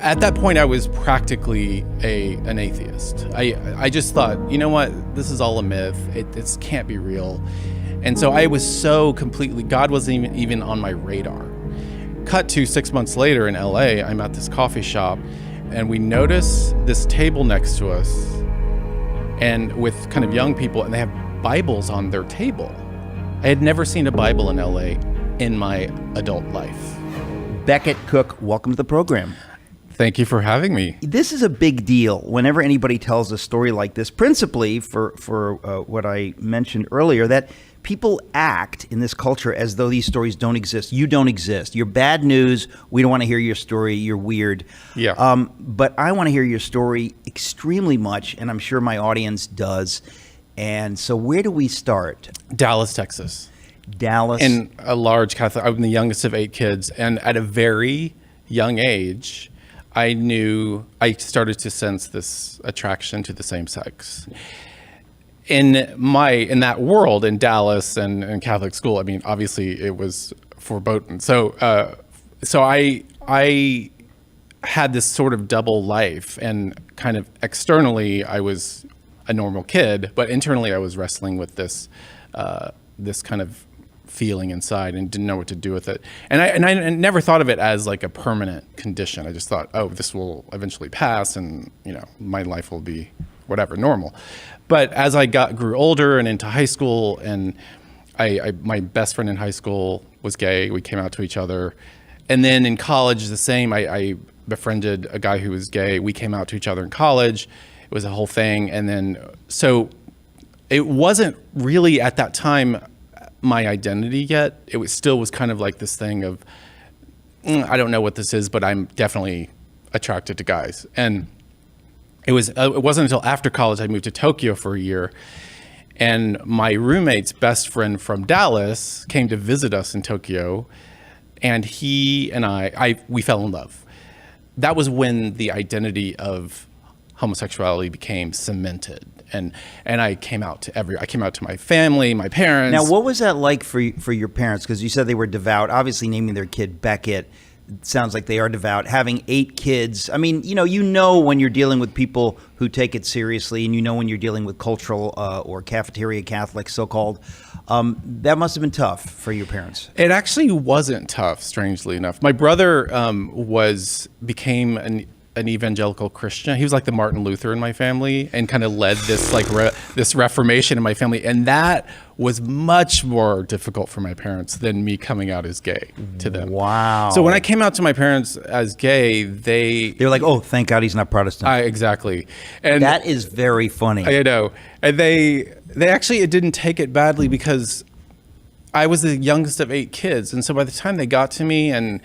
At that point, I was practically an atheist. I just thought, you know what, this is all a myth. It can't be real. And so I was so completely, God wasn't even on my radar. Cut to 6 months later in LA, I'm at this coffee shop and we notice this table next to us and with kind of young people, and they have Bibles on their table. I had never seen a Bible in LA in my adult life. Becket Cook, welcome to the program. Thank you for having me. This is a big deal whenever anybody tells a story like this, principally for what I mentioned earlier, that people act in this culture as though these stories don't exist. You don't exist. You're bad news. We don't want to hear your story. You're weird. Yeah. But I want to hear your story extremely much, and I'm sure my audience does. And so where do we start? Dallas, Texas. Dallas. In a large Catholic, I'm the youngest of 8 kids. And at a very young age, I started to sense this attraction to the same sex. In that world, in Dallas and Catholic school, I mean, obviously it was forbidden. So I had this sort of double life, and kind of externally I was a normal kid, but internally I was wrestling with this kind of feeling inside and didn't know what to do with it. And I never thought of it as like a permanent condition. I just thought, oh, this will eventually pass and, you know, my life will be whatever, normal. But as I grew older and into high school, and my best friend in high school was gay. We came out to each other. And then in college, the same. I befriended a guy who was gay. We came out to each other in college. It was a whole thing. And then, so it wasn't really at that time my identity yet. It was kind of like this thing of, I don't know what this is, but I'm definitely attracted to guys. And it wasn't until after college I moved to Tokyo for a year, and my roommate's best friend from Dallas came to visit us in Tokyo, and he and we fell in love. That was when the identity of homosexuality became cemented, and I came out to my family, my parents. Now, what was that like for your parents? Because you said they were devout. Obviously, naming their kid Becket, it sounds like they are devout. Having 8 kids, I mean, you know when you're dealing with people who take it seriously, and you know when you're dealing with cultural or cafeteria Catholics, so-called. That must have been tough for your parents. It actually wasn't tough, strangely enough. My brother became an evangelical Christian. He was like the Martin Luther in my family, and kind of led this like this reformation in my family. And that was much more difficult for my parents than me coming out as gay to them. Wow. So when I came out to my parents as gay, they were like, "Oh, thank God he's not Protestant." Exactly. And that is very funny. I know. And they actually, it didn't take it badly, because I was the youngest of 8 kids. And so by the time they got to me and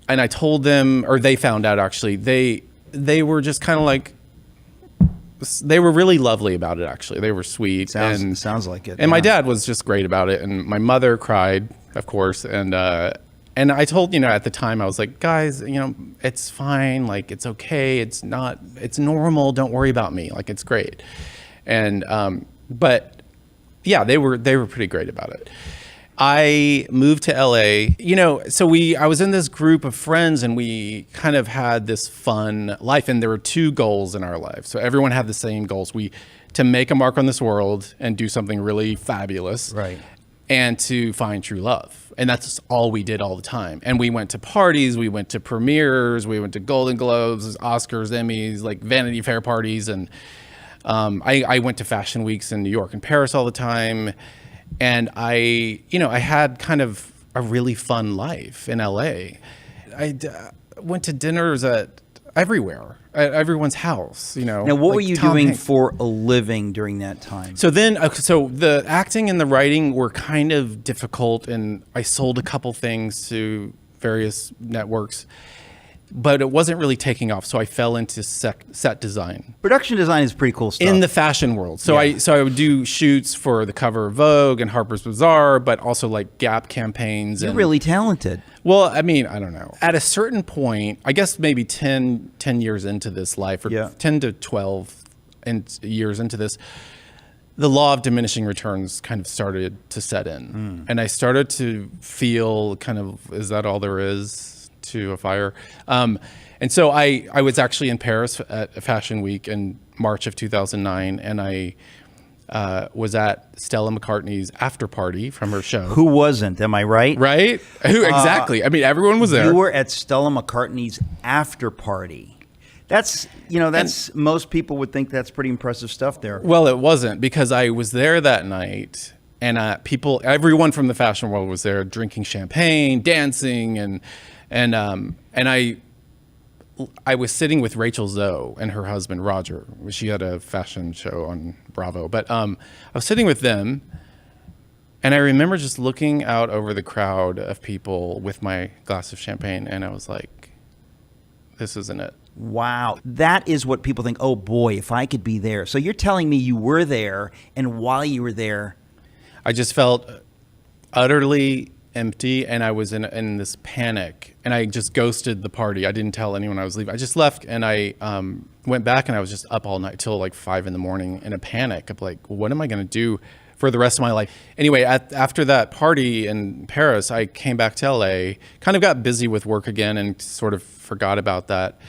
I told them, or they found out actually, they were just kind of like, they were really lovely about it actually. They were sweet. Sounds like it. And my dad was just great about it. And my mother cried, of course. And I told, at the time I was like, guys, it's fine. Like, it's okay. It's normal. Don't worry about me. Like, it's great. And, but yeah, they were pretty great about it. I moved to LA, so I was in this group of friends, and we kind of had this fun life, and there were 2 goals in our life. So everyone had the same goals. To make a mark on this world and do something really fabulous. Right. And to find true love. And that's all we did all the time. And we went to parties, we went to premieres, we went to Golden Globes, Oscars, Emmys, like Vanity Fair parties. And I went to fashion weeks in New York and Paris all the time. And I had kind of a really fun life in LA. I went to dinners everywhere, at everyone's house, Now, what were you doing for a living during that time? So then, so the acting and the writing were kind of difficult, and I sold a couple things to various networks. But it wasn't really taking off, so I fell into set design. Production design is pretty cool stuff. In the fashion world. So yeah. I would do shoots for the cover of Vogue and Harper's Bazaar, but also like Gap campaigns. You're really talented. Well, I mean, I don't know. At a certain point, I guess maybe 10 years into this life, or 10 to 12 years into this, the law of diminishing returns kind of started to set in. And I started to feel kind of, is that all there is to a fire. And so I was actually in Paris at Fashion Week in March of 2009, and I was at Stella McCartney's after party from her show. Who wasn't? Am I right? Right? Who exactly? I mean, everyone was there. You were at Stella McCartney's after party. That's most people would think that's pretty impressive stuff there. Well, it wasn't, because I was there that night, and everyone from the fashion world was there, drinking champagne, dancing, and I was sitting with Rachel Zoe and her husband Roger. She had a fashion show on Bravo, but I was sitting with them, and I remember just looking out over the crowd of people with my glass of champagne, and I was like, "This isn't it." Wow. That is what people think, oh boy, if I could be there. So you're telling me you were there, and while you were there, I just felt utterly empty, and I was in this panic, and I just ghosted the party. I didn't tell anyone I was leaving. I just left, and I went back, and I was just up all night till like 5 a.m. in a panic of like, what am I going to do for the rest of my life? Anyway, after that party in Paris, I came back to LA, kind of got busy with work again, and sort of forgot about that.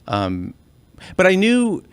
But I knew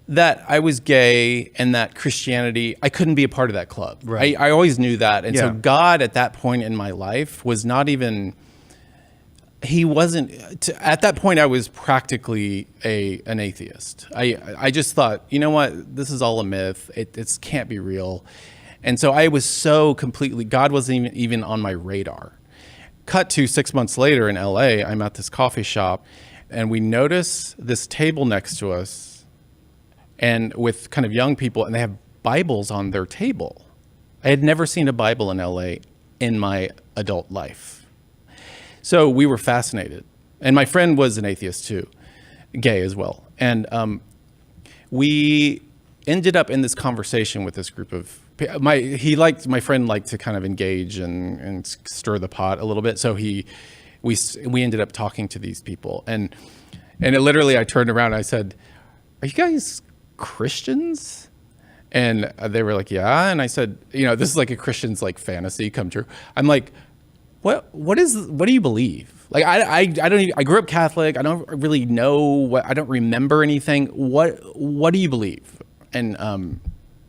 that I was gay, and that Christianity, I couldn't be a part of that club. Right. I always knew that. And Yeah. so God at that point in my life was not even, at that point I was practically an atheist. I just thought, you know what, this is all a myth. It can't be real. And so I was so completely, God wasn't even on my radar. Cut to 6 months later in LA, I'm at this coffee shop, and we notice this table next to us, and with kind of young people, and they have Bibles on their table. I had never seen a Bible in LA in my adult life. So we were fascinated. And my friend was an atheist too, gay as well. And we ended up in this conversation with this group of, my friend liked to kind of engage and stir the pot a little bit. So we ended up talking to these people. And literally I turned around and I said, "Are you guys Christians?" And they were like, "Yeah." And I said, this is like a Christian's like fantasy come true. I'm like, what do you believe? Like, I grew up Catholic. I don't really know I don't remember anything. What do you believe? And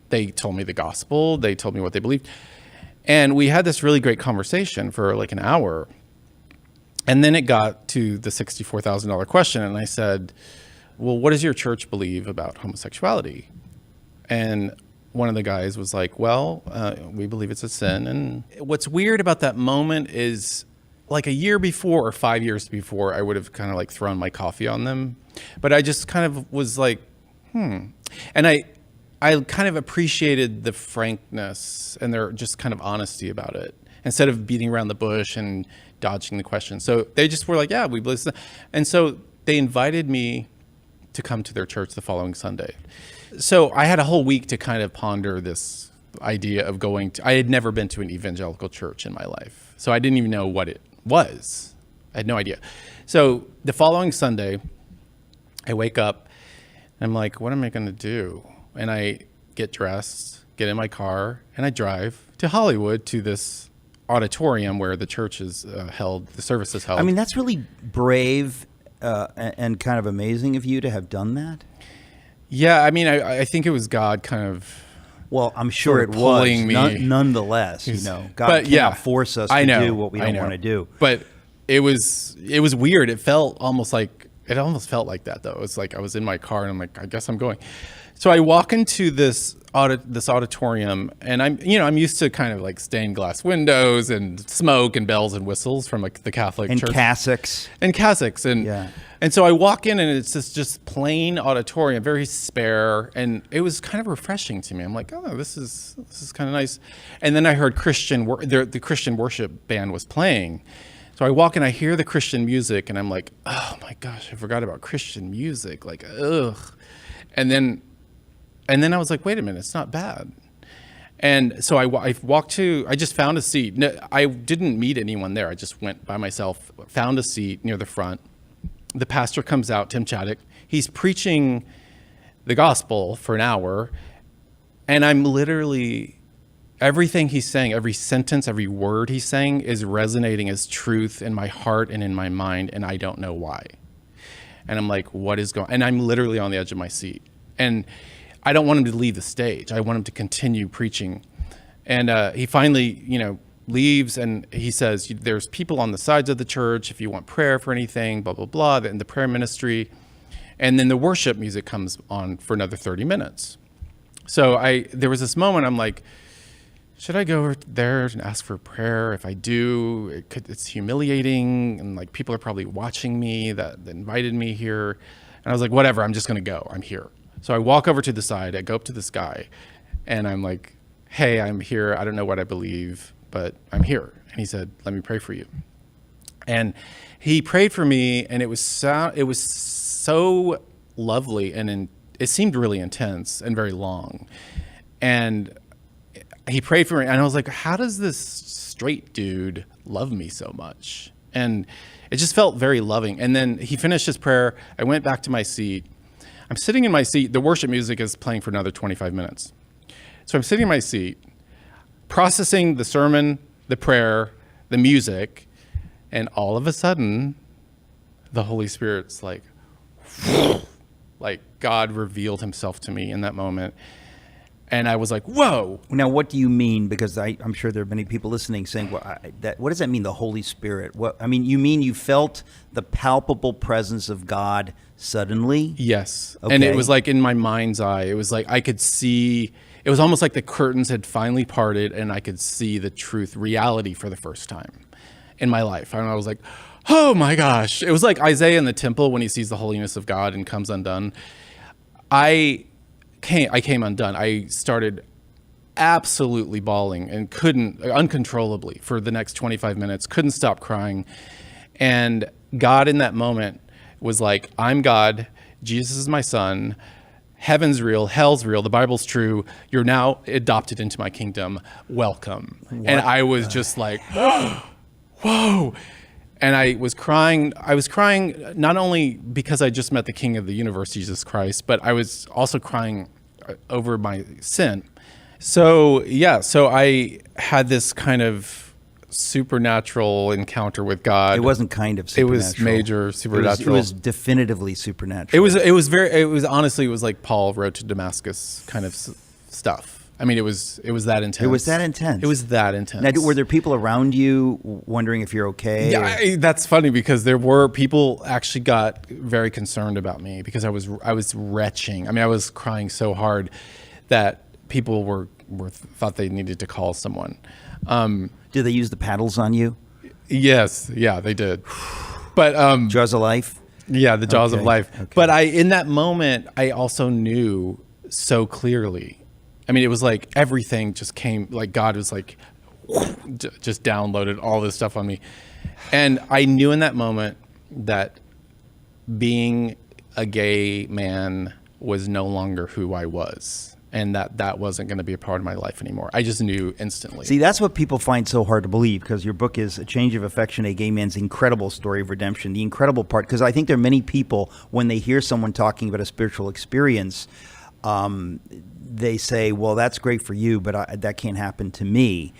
they told me the gospel. They told me what they believed. And we had this really great conversation for like an hour. And then it got to the $64,000 question. And I said, "Well, what does your church believe about homosexuality?" And one of the guys was like, "Well, we believe it's a sin." And what's weird about that moment is, like a year before or 5 years before, I would have kind of like thrown my coffee on them. But I just kind of was like, And I kind of appreciated the frankness and their just kind of honesty about it, instead of beating around the bush and dodging the question. So they just were like, "Yeah, we believe this." And so they invited me to come to their church the following Sunday. So I had a whole week to kind of ponder this idea of I had never been to an evangelical church in my life. So I didn't even know what it was. I had no idea. So the following Sunday, I wake up and I'm like, what am I going to do? And I get dressed, get in my car, and I drive to Hollywood to this auditorium where the church is held, the service is held. I mean, that's really brave and kind of amazing of you to have done that. Yeah, I mean, I think it was God kind of. Well, I'm sure it was. Pulling me. Nonetheless, God cannot force us to do what we don't want to do. But it was weird. It almost felt like that though. It's like I was in my car and I'm like, I guess I'm going. So I walk into this auditorium, and I'm used to kind of like stained glass windows and smoke and bells and whistles from like the Catholic and church. cassocks. And so I walk in, and it's this just plain auditorium, very spare, and it was kind of refreshing to me. I'm like, oh, this is kind of nice. And then I heard the Christian worship band was playing. So I walk in, I hear the Christian music, and I'm like, oh my gosh, I forgot about Christian music. Like, ugh. And then I was like, wait a minute, it's not bad. And so I just found a seat. No, I didn't meet anyone there. I just went by myself, found a seat near the front. The pastor comes out, Tim Chaddick. He's preaching the gospel for an hour. And I'm literally everything he's saying, every sentence, every word he's saying is resonating as truth in my heart and in my mind, and I don't know why. And I'm like, what is going on? And I'm literally on the edge of my seat. And I don't want him to leave the stage. I want him to continue preaching. And he finally, leaves, and he says, there's people on the sides of the church if you want prayer for anything, blah, blah, blah, in the prayer ministry. And then the worship music comes on for another 30 minutes. So there was this moment, I'm like, should I go over there and ask for prayer? If I do, it's humiliating, and like people are probably watching me that invited me here. And I was like, whatever, I'm just going to go. I'm here. So I walk over to the side, I go up to this guy, and I'm like, hey, I'm here. I don't know what I believe, but I'm here. And he said, let me pray for you. And he prayed for me, and it was so lovely, and it seemed really intense and very long. And he prayed for me, and I was like, how does this straight dude love me so much? And it just felt very loving. And then he finished his prayer. I went back to my seat. I'm sitting in my seat. The worship music is playing for another 25 minutes. So I'm sitting in my seat, processing the sermon, the prayer, the music, and all of a sudden, the Holy Spirit's like God revealed himself to me in that moment. And I was like, whoa. Now, what do you mean? Because I'm sure there are many people listening saying, well, what does that mean, the Holy Spirit? You mean you felt the palpable presence of God suddenly? Yes. Okay. And it was like in my mind's eye. It was like I could see, it was almost like the curtains had finally parted, and I could see the truth, reality for the first time in my life. And I was like, oh my gosh. It was like Isaiah in the temple when he sees the holiness of God and comes undone. I came undone. I started absolutely bawling and uncontrollably for the next 25 minutes, couldn't stop crying. And God in that moment was like, I'm God, Jesus is my son, heaven's real, hell's real, the Bible's true, you're now adopted into my kingdom, welcome. And I was just like, whoa. And I was crying not only because I just met the King of the universe, Jesus Christ, but I was also crying over my sin. So I had this kind of supernatural encounter with God. It wasn't kind of supernatural. It was major supernatural. It was definitively supernatural. It was like Paul wrote to Damascus kind of stuff. I mean, it was that intense. It was that intense. It was that intense. Now, were there people around you wondering if you're okay? Yeah, that's funny because there were people actually got very concerned about me because I was retching. I mean, I was crying so hard that people thought they needed to call someone. Did they use the paddles on you? Yes, yeah, they did. But Jaws of life. Yeah, the jaws of life. Okay. But in that moment, I also knew so clearly. I mean, it was like everything just came, like God was like, just downloaded all this stuff on me. And I knew in that moment that being a gay man was no longer who I was, and that wasn't going to be a part of my life anymore. I just knew instantly. See, that's what people find so hard to believe, because your book is A Change of Affection, A Gay Man's Incredible Story of Redemption. The incredible part, because I think there are many people, when they hear someone talking about a spiritual experience, they say, well, that's great for you, but that can't happen to me.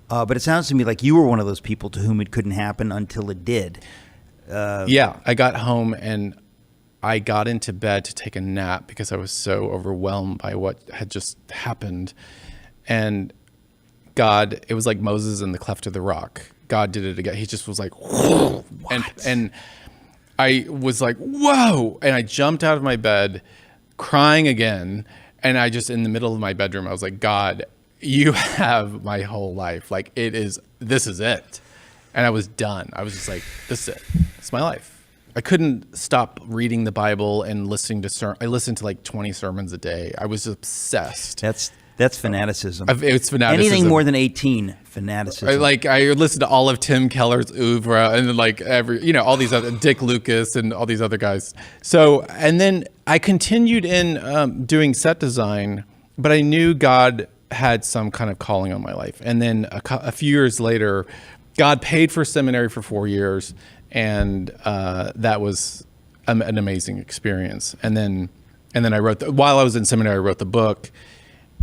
But it sounds to me like you were one of those people to whom it couldn't happen until it did. Yeah, I got home and I got into bed to take a nap because I was so overwhelmed by what had just happened. And God, it was like Moses in the cleft of the rock. God did it again. He just was like, and I was like, whoa. And I jumped out of my bed crying again. And I just, in the middle of my bedroom, I was like, God, you have my whole life. Like, this is it. And I was done. I was just like, this is it. It's my life. I couldn't stop reading the Bible and listening to I listened to like 20 sermons a day. I was obsessed. That's fanaticism. It's fanaticism. Anything more than 18, fanaticism. I listened to all of Tim Keller's oeuvre and then like all these other, Dick Lucas and all these other guys. So, and then I continued in doing set design, but I knew God had some kind of calling on my life. And then a few years later, God paid for seminary for 4 years, and that was an amazing experience. And then I wrote while I was in seminary, I wrote the book.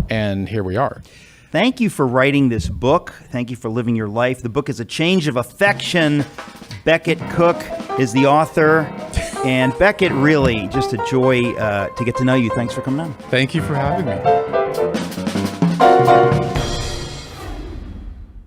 And here we are. Thank you for writing this book. Thank you for living your life. The book is A Change of Affection. Becket Cook is the author. And Becket, really, just a joy to get to know you. Thanks for coming on. Thank you for having me.